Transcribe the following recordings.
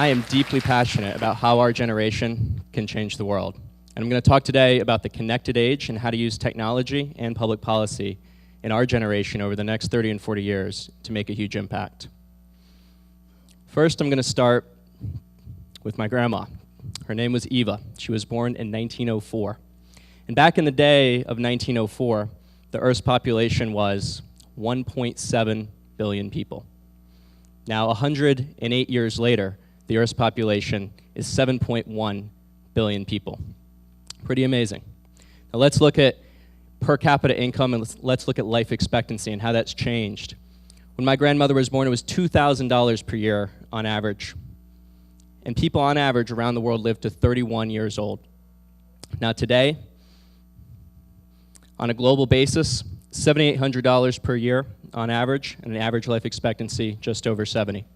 I am deeply passionate about how our generation can change the world. And I'm going to talk today about the connected age and how to use technology and public policy in our generation over the next 30 and 40 years to make a huge impact. First, I'm going to start with my grandma. Her name was Eva. She was born in 1904. And back in the day of 1904, the Earth's population was 1.7 billion people. Now, 108 years later, the Earth's population is 7.1 billion people. Pretty amazing. Now let's look at per capita income and let's look at life expectancy and how that's changed. When my grandmother was born, it was $2,000 per year on average. And people on average around the world live to 31 years old. Now today, on a global basis, $7,800 per year on average, and an average life expectancy just over 70.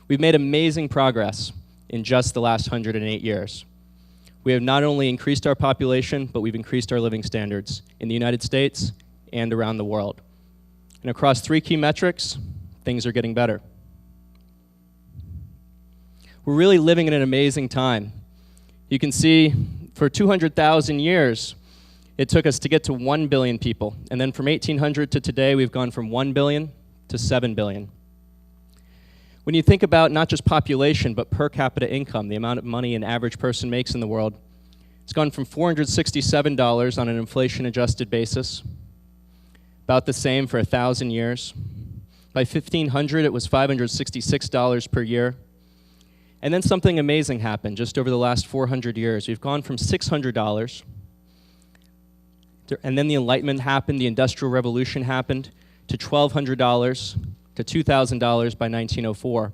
We've made amazing progress in just the last 108 years. We have not only increased our population, but we've increased our living standards in the United States and around the world. And across three key metrics, things are getting better. We're really living in an amazing time. You can see for 200,000 years, it took us to get to 1 billion people. And then from 1800 to today, we've gone from 1 billion to 7 billion. When you think about not just population, but per capita income, the amount of money an average person makes in the world, it's gone from $467 on an inflation-adjusted basis, about the same for 1,000 years. By 1500, it was $566 per year. And then something amazing happened just over the last 400 years. We've gone from $600, and then the Enlightenment happened, the Industrial Revolution happened, to $1,200, to $2,000 by 1904,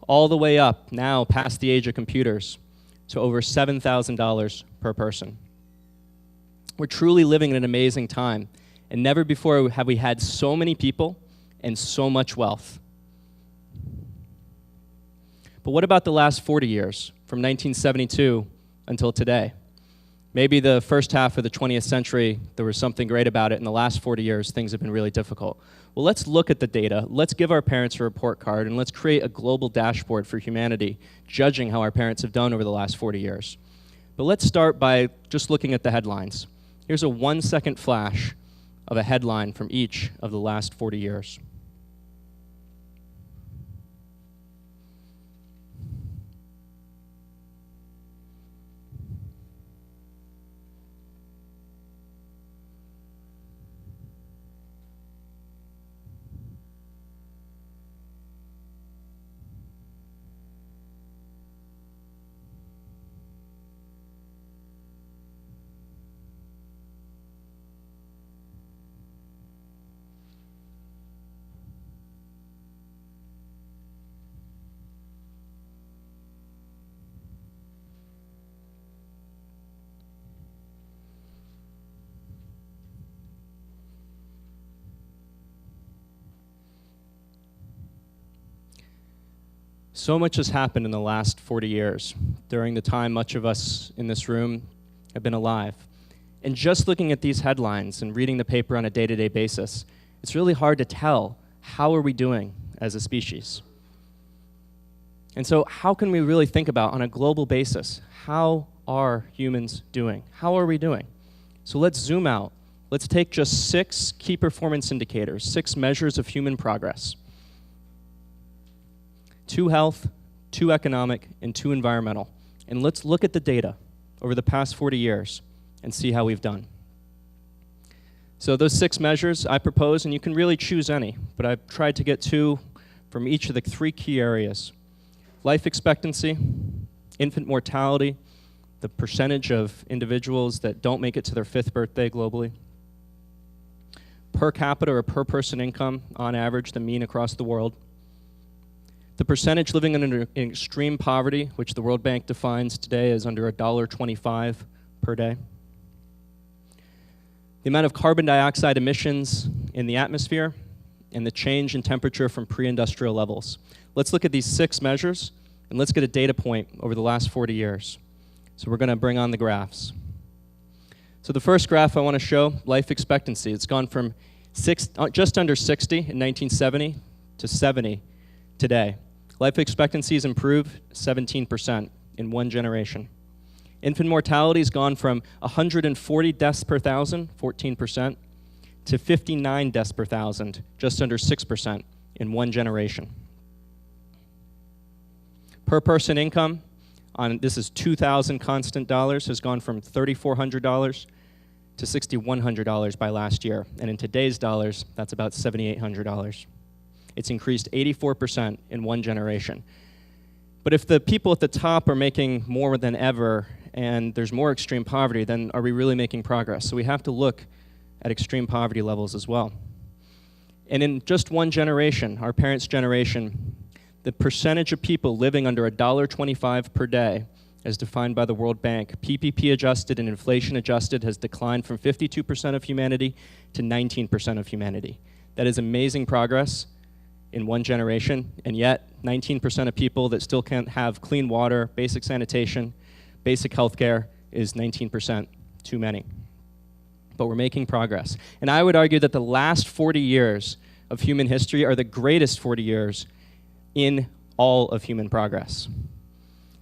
all the way up now past the age of computers to over $7,000 per person. We're truly living in an amazing time, and never before have we had so many people and so much wealth. But what about the last 40 years, from 1972 until today? Maybe the first half of the 20th century, there was something great about it. In the last 40 years, things have been really difficult. Well, let's look at the data. Let's give our parents a report card, and let's create a global dashboard for humanity, judging how our parents have done over the last 40 years. But let's start by just looking at the headlines. Here's a 1-second flash of a headline from each of the last 40 years. So much has happened in the last 40 years, during the time much of us in this room have been alive. And just looking at these headlines and reading the paper on a day-to-day basis, it's really hard to tell how are we doing as a species. And so how can we really think about, on a global basis, how are humans doing? How are we doing? So let's zoom out. Let's take just 6 key performance indicators, 6 measures of human progress. 2 health, 2 economic, and 2 environmental. And let's look at the data over the past 40 years and see how we've done. So those 6 measures I propose, and you can really choose any, but I've tried to get 2 from each of the 3 key areas. Life expectancy, infant mortality, the percentage of individuals that don't make it to their 5th birthday globally, per capita or per person income on average, the mean across the world, the percentage living in extreme poverty, which the World Bank defines today as under $1.25 per day. The amount of carbon dioxide emissions in the atmosphere, and the change in temperature from pre-industrial levels. Let's look at these 6 measures, and let's get a data point over the last 40 years. So we're going to bring on the graphs. So the first graph I want to show, life expectancy. It's gone from just under 60 in 1970 to 70 today. Life expectancy has improved 17% in one generation. Infant mortality has gone from 140 deaths per thousand, 14%, to 59 deaths per thousand, just under 6% in one generation. Per person income, this is 2,000 constant dollars, has gone from $3,400 to $6,100 by last year. And in today's dollars, that's about $7,800. It's increased 84% in one generation. But if the people at the top are making more than ever and there's more extreme poverty, then are we really making progress? So we have to look at extreme poverty levels as well. And in just one generation, our parents' generation, the percentage of people living under $1.25 per day, as defined by the World Bank, PPP adjusted and inflation adjusted, has declined from 52% of humanity to 19% of humanity. That is amazing progress in one generation, and yet 19% of people that still can't have clean water, basic sanitation, basic health care is 19% too many. But we're making progress. And I would argue that the last 40 years of human history are the greatest 40 years in all of human progress,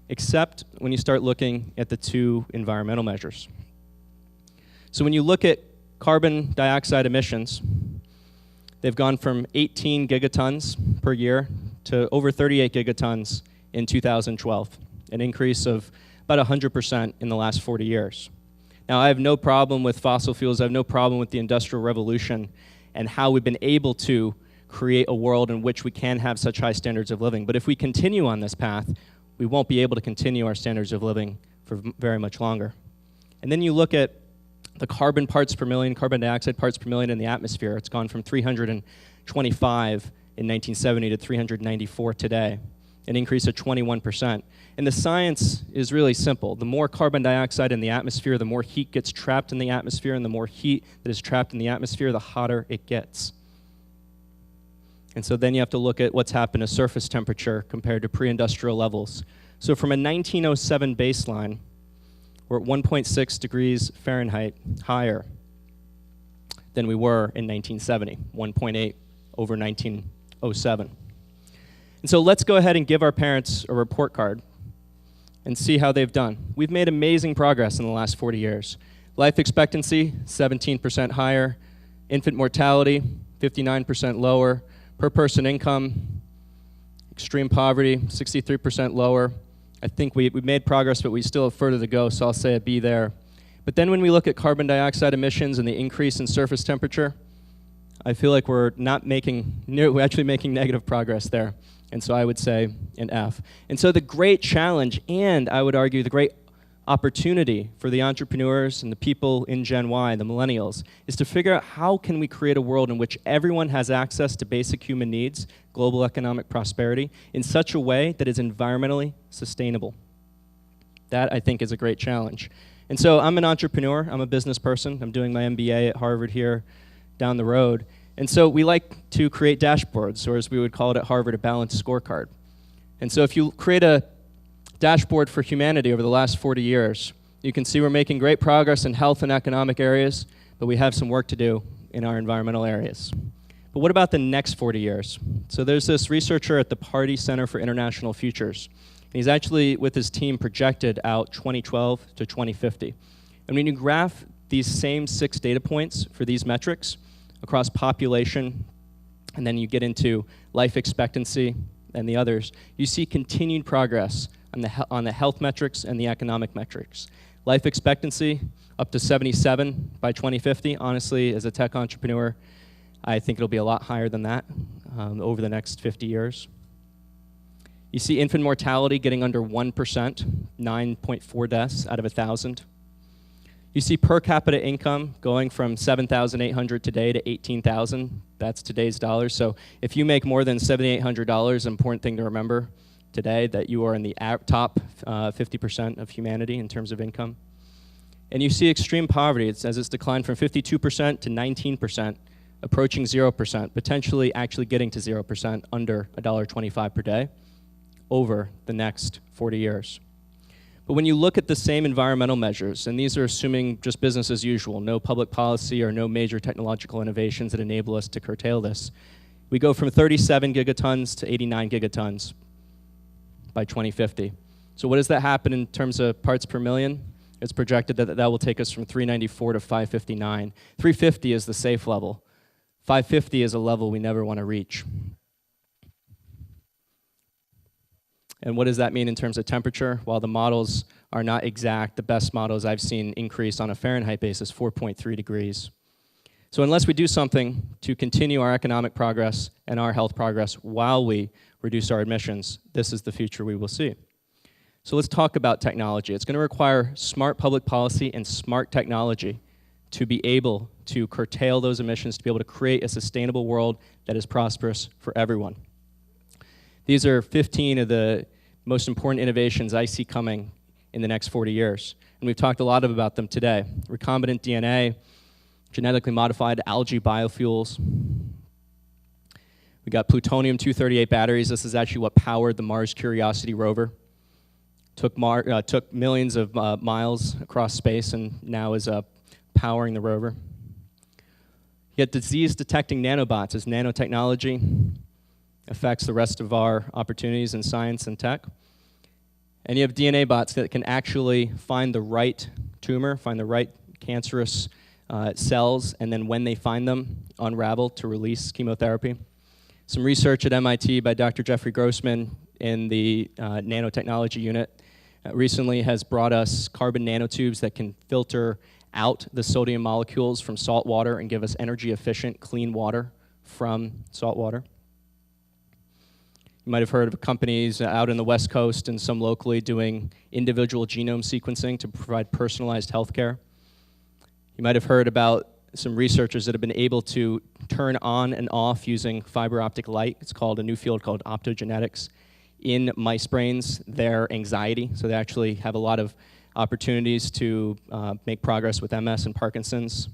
except when you start looking at the two environmental measures. So when you look at carbon dioxide emissions, they've gone from 18 gigatons per year to over 38 gigatons in 2012, an increase of about 100% in the last 40 years. Now, I have no problem with fossil fuels. I have no problem with the Industrial Revolution and how we've been able to create a world in which we can have such high standards of living. But if we continue on this path, we won't be able to continue our standards of living for very much longer. And then you look at the carbon parts per million, carbon dioxide parts per million in the atmosphere. It's gone from 325 in 1970 to 394 today, an increase of 21%. And the science is really simple. The more carbon dioxide in the atmosphere, the more heat gets trapped in the atmosphere, and the more heat that is trapped in the atmosphere, the hotter it gets. And so then you have to look at what's happened to surface temperature compared to pre-industrial levels. So from a 1907 baseline, we're at 1.6 degrees Fahrenheit higher than we were in 1970, 1.8 over 1907. And so let's go ahead and give our parents a report card and see how they've done. We've made amazing progress in the last 40 years. Life expectancy, 17% higher. Infant mortality, 59% lower. Per person income, extreme poverty, 63% lower. I think we made progress, but we still have further to go, so I'll say a B there. But then when we look at carbon dioxide emissions and the increase in surface temperature, I feel like we're actually making negative progress there. And so I would say an F. And so the great challenge, and I would argue the great opportunity for the entrepreneurs and the people in Gen Y, the millennials, is to figure out how can we create a world in which everyone has access to basic human needs, global economic prosperity, in such a way that is environmentally sustainable. That, I think, is a great challenge. And so I'm an entrepreneur. I'm a business person. I'm doing my MBA at Harvard here down the road. And so we like to create dashboards, or as we would call it at Harvard, a balanced scorecard. And so if you create a dashboard for humanity over the last 40 years, you can see we're making great progress in health and economic areas, but we have some work to do in our environmental areas. But what about the next 40 years? So there's this researcher at the Pardee Center for International Futures. And he's actually, with his team, projected out 2012 to 2050. And when you graph these same 6 data points for these metrics across population, and then you get into life expectancy and the others, you see continued progress on the health metrics and the economic metrics. Life expectancy up to 77 by 2050. Honestly, as a tech entrepreneur, I think it'll be a lot higher than that over the next 50 years. You see infant mortality getting under 1%, 9.4 deaths out of 1,000. You see per capita income going from $7,800 today to $18,000. That's today's dollars. So if you make more than $7,800, an important thing to remember today that you are in the top 50% of humanity in terms of income. And you see extreme poverty as it's declined from 52% to 19%, approaching 0%, potentially actually getting to 0% under $1.25 per day over the next 40 years. But when you look at the same environmental measures, and these are assuming just business as usual, no public policy or no major technological innovations that enable us to curtail this, we go from 37 gigatons to 89 gigatons by 2050. So what does that happen in terms of parts per million? It's projected that that will take us from 394 to 559. 350 is the safe level. 550 is a level we never want to reach. And what does that mean in terms of temperature? While the models are not exact, the best models I've seen increase on a Fahrenheit basis 4.3 degrees. So unless we do something to continue our economic progress and our health progress while we reduce our emissions, this is the future we will see. So let's talk about technology. It's going to require smart public policy and smart technology to be able to curtail those emissions, to be able to create a sustainable world that is prosperous for everyone. These are 15 of the most important innovations I see coming in the next 40 years. And we've talked a lot about them today. Recombinant DNA, genetically modified algae biofuels. We got plutonium-238 batteries. This is actually what powered the Mars Curiosity rover. Took millions of miles across space and now is powering the rover. You get disease-detecting nanobots as nanotechnology affects the rest of our opportunities in science and tech. And you have DNA bots that can actually find the right tumor, find the right cancerous cells, and then when they find them, unravel to release chemotherapy. Some research at MIT by Dr. Jeffrey Grossman in the nanotechnology unit recently has brought us carbon nanotubes that can filter out the sodium molecules from salt water and give us energy-efficient, clean water from salt water. You might have heard of companies out in the West Coast and some locally doing individual genome sequencing to provide personalized healthcare. You might have heard about some researchers that have been able to turn on and off using fiber optic light. It's called a new field called optogenetics. In mice brains, their anxiety. So they actually have a lot of opportunities to make progress with MS and Parkinson's.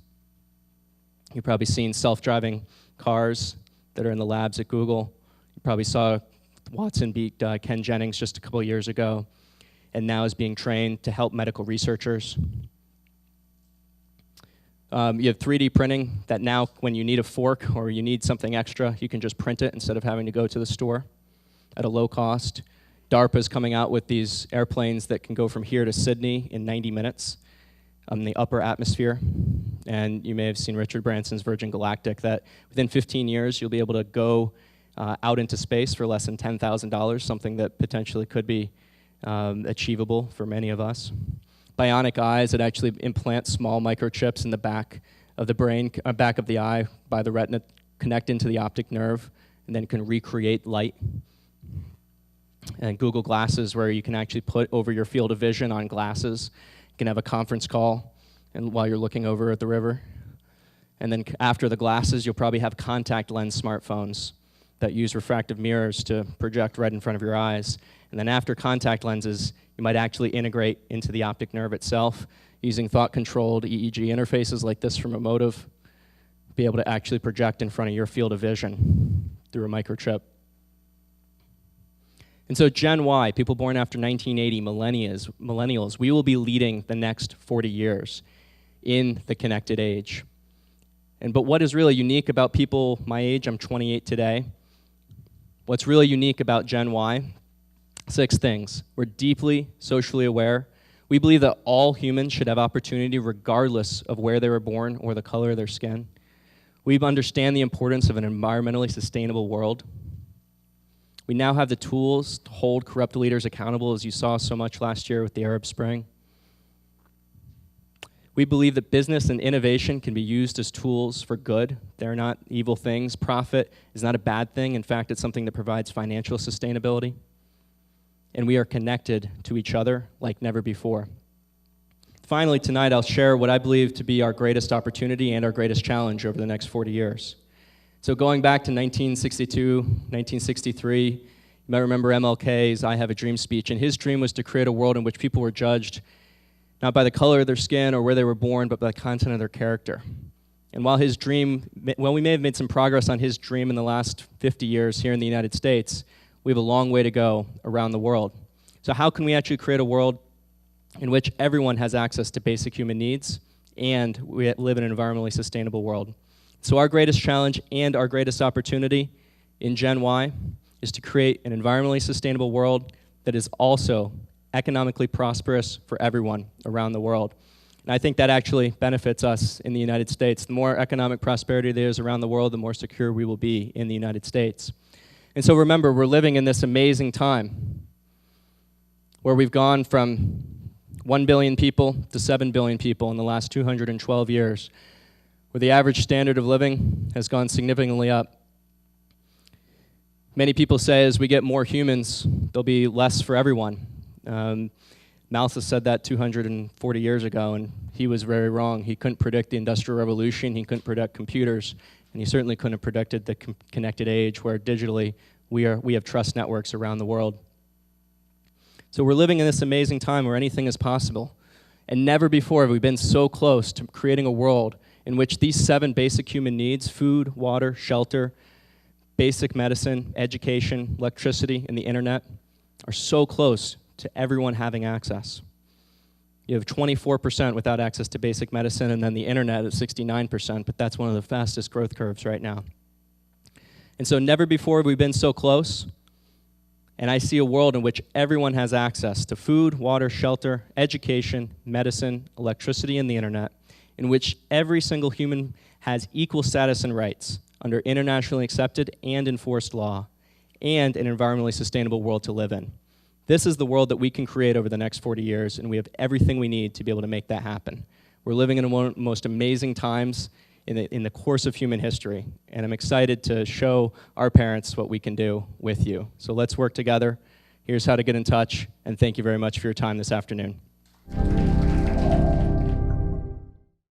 You've probably seen self-driving cars that are in the labs at Google. You probably saw Watson beat Ken Jennings just a couple of years ago, and now is being trained to help medical researchers. You have 3D printing that now, when you need a fork or you need something extra, you can just print it instead of having to go to the store at a low cost. DARPA's coming out with these airplanes that can go from here to Sydney in 90 minutes in the upper atmosphere. And you may have seen Richard Branson's Virgin Galactic, that within 15 years, you'll be able to go out into space for less than $10,000, something that potentially could be achievable for many of us. Bionic eyes that actually implant small microchips in the back of the brain, back of the eye by the retina, connect into the optic nerve, and then can recreate light. And Google Glasses, where you can actually put over your field of vision on glasses. You can have a conference call and while you're looking over at the river. And then after the glasses, you'll probably have contact lens smartphones that use refractive mirrors to project right in front of your eyes. And then after contact lenses, you might actually integrate into the optic nerve itself using thought-controlled EEG interfaces like this from Emotive, be able to actually project in front of your field of vision through a microchip. And so Gen Y, people born after 1980, millennials, we will be leading the next 40 years in the connected age. But what is really unique about people my age, I'm 28 today, what's really unique about Gen Y? 6 things. We're deeply socially aware. We believe that all humans should have opportunity regardless of where they were born or the color of their skin. We understand the importance of an environmentally sustainable world. We now have the tools to hold corrupt leaders accountable, as you saw so much last year with the Arab Spring. We believe that business and innovation can be used as tools for good. They're not evil things. Profit is not a bad thing. In fact, it's something that provides financial sustainability. And we are connected to each other like never before. Finally, tonight I'll share what I believe to be our greatest opportunity and our greatest challenge over the next 40 years. So going back to 1962, 1963, you might remember MLK's I Have a Dream speech, and his dream was to create a world in which people were judged not by the color of their skin or where they were born, but by the content of their character. And while we may have made some progress on his dream in the last 50 years here in the United States, we have a long way to go around the world. So how can we actually create a world in which everyone has access to basic human needs and we live in an environmentally sustainable world? So our greatest challenge and our greatest opportunity in Gen Y is to create an environmentally sustainable world that is also economically prosperous for everyone around the world. And I think that actually benefits us in the United States. The more economic prosperity there is around the world, the more secure we will be in the United States. And so remember, we're living in this amazing time where we've gone from 1 billion people to 7 billion people in the last 212 years, where the average standard of living has gone significantly up. Many people say as we get more humans, there'll be less for everyone. Malthus said that 240 years ago, and he was very wrong. He couldn't predict the Industrial Revolution, he couldn't predict computers, and he certainly couldn't have predicted the connected age where digitally we have trust networks around the world. So we're living in this amazing time where anything is possible. And never before have we been so close to creating a world in which these 7 basic human needs, food, water, shelter, basic medicine, education, electricity, and the internet, are so close to everyone having access. You have 24% without access to basic medicine, and then the internet at 69%, but that's one of the fastest growth curves right now. And so never before have we been so close, and I see a world in which everyone has access to food, water, shelter, education, medicine, electricity, and the internet, in which every single human has equal status and rights under internationally accepted and enforced law, and an environmentally sustainable world to live in. This is the world that we can create over the next 40 years, and we have everything we need to be able to make that happen. We're living in one of the most amazing times in the course of human history, and I'm excited to show our parents what we can do with you. So let's work together. Here's how to get in touch, and thank you very much for your time this afternoon.